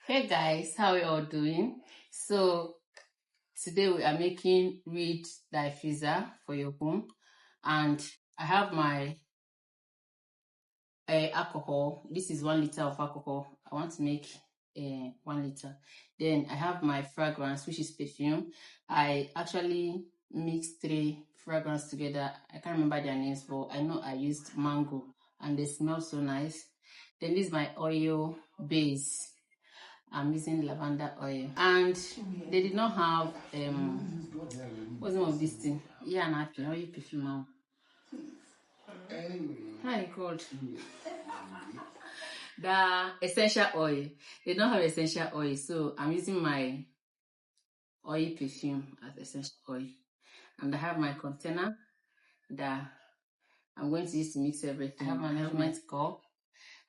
Hey guys, how are you all doing? So today we are making Reed Diffuser for your home, and I have my alcohol. This is 1 liter of alcohol. I want to make 1 liter. Then I have my fragrance, which is perfume. I actually mixed 3 fragrances together. I can't remember their names, but I know I used mango and they smell so nice. Then this is my oil base. I'm using lavender oil, and they did not have what's the name of this thing? Yeah, napkin oil perfume now. Hi God. The essential oil. They don't have essential oil, so I'm using my oil perfume as essential oil. And I have my container that I'm going to use to mix everything. I have my measurement cup.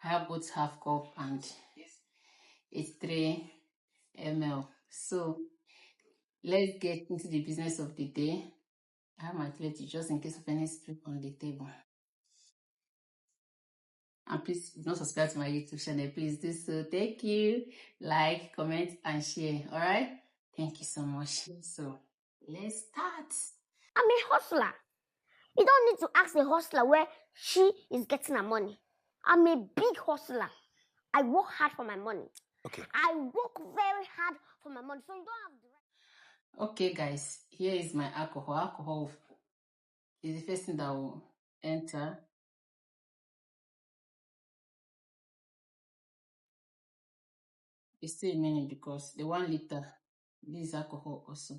I have both half cup and it's 3 ml. So let's get into the business of the day. I have my plate just in case of any spill on the table. And please, if you're not subscribed to my YouTube channel, please do so. Thank you. Like, comment, and share. All right? Thank you so much. So let's start. I'm a hustler. You don't need to ask a hustler where she is getting her money. I'm a big hustler. I work hard for my money. Okay. I work very hard for my money. So you don't have the right. Okay, guys. Here is my alcohol. Alcohol is the first thing that will enter. It's still a minute because the 1 liter, this is alcohol also.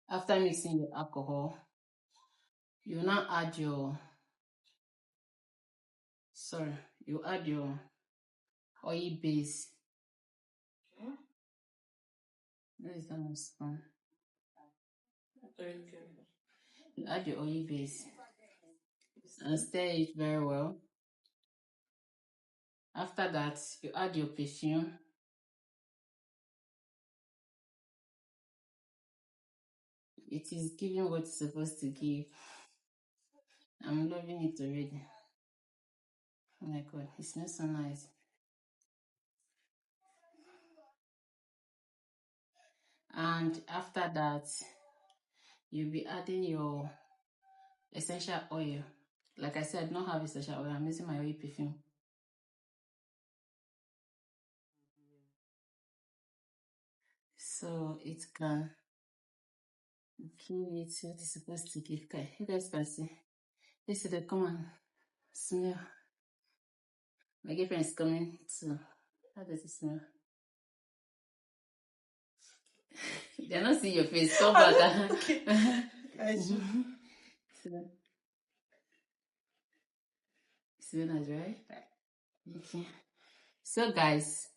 After mixing the alcohol, you now add your you add your oil base. Where is that one spoon? You add your oil base and stir it very well. After that, you add your perfume. It is giving what it's supposed to give. I'm loving it already. Oh my God, it smells so nice. And after that, you'll be adding your essential oil. Like I said, I don't have essential oil. I'm using my oil perfume. So it can give it what it's supposed to give. Okay, you guys can see. This is the common smell. My girlfriend is coming too. How does it smell? They're not seeing your face. Come back. Smell nice, right? Okay. So guys,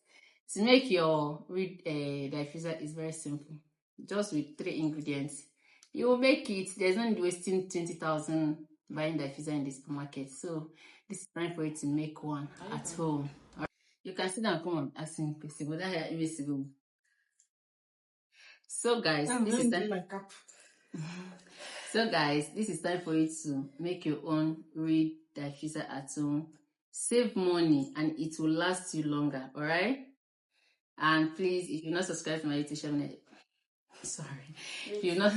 to make your Reed diffuser is very simple. Just with 3 ingredients. You will make it. There's no need wasting 20,000 buying diffuser in the supermarket. So this is time for you to make one at home. Right. You can sit down and come and ask me question. But that here So guys, this is time. So guys, this is time for you to make your own Reed diffuser at home. Save money and it will last you longer. All right. And please, if you're not subscribed to my YouTube channel, sorry, if you're not,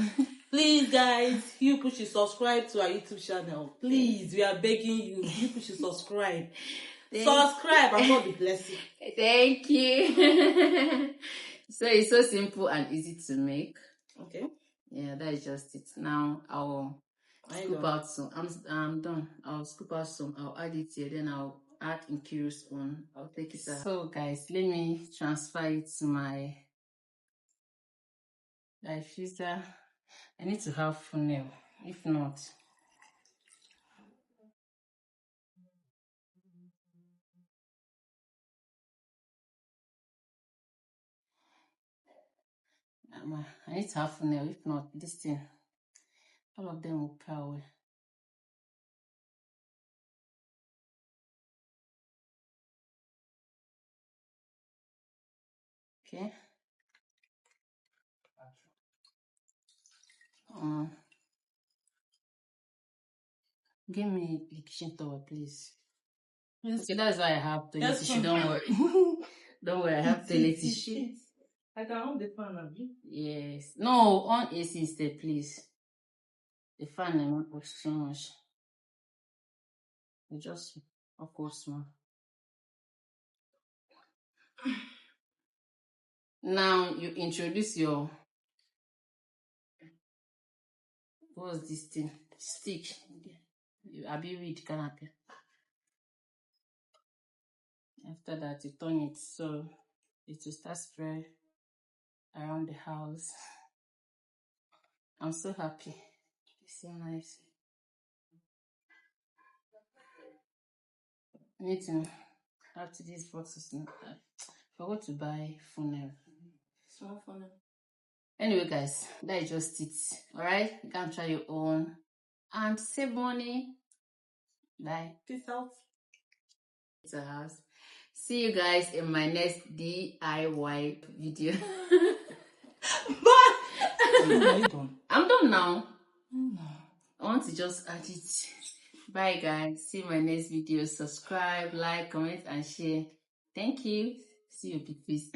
please, guys, you push to subscribe to our YouTube channel. Please, we are begging you. You push to subscribe. Subscribe and God be bless you. Thank you. So it's so simple and easy to make. Okay. Yeah, that is just it. Now I'll scoop out some. I'm done. I'll scoop out some. I'll add it here. Then I'll add Incurious on. I'll take it out. So guys, let me transfer it to my diffuser. I need to have funnel. If not, I need to have funnel. If not, this thing, all of them will pour away. Okay. Give me the kitchen towel, please. Okay, that's why I have toilet Yes, tissue. Don't worry. Don't worry, I have toilet tissue. I can on the fan of you. Yes. No, on AC instead, please. The fan I not put so much. You just of course one. Now you introduce your what's this thing? Stick. Abi Reed canopy. After that you turn it so it will start spread around the house. I'm so happy. It's so nice. I need to after these boxes now. I forgot to buy funnel. Small funnel. Anyway, guys, that is just it. Alright? You can try your own and save money. Bye. Peace out. It's a house. See you guys in my next DIY video. Bye. I'm done now. I want to just add it. Bye guys. See you in my next video. Subscribe, like, comment, and share. Thank you. See you, big face.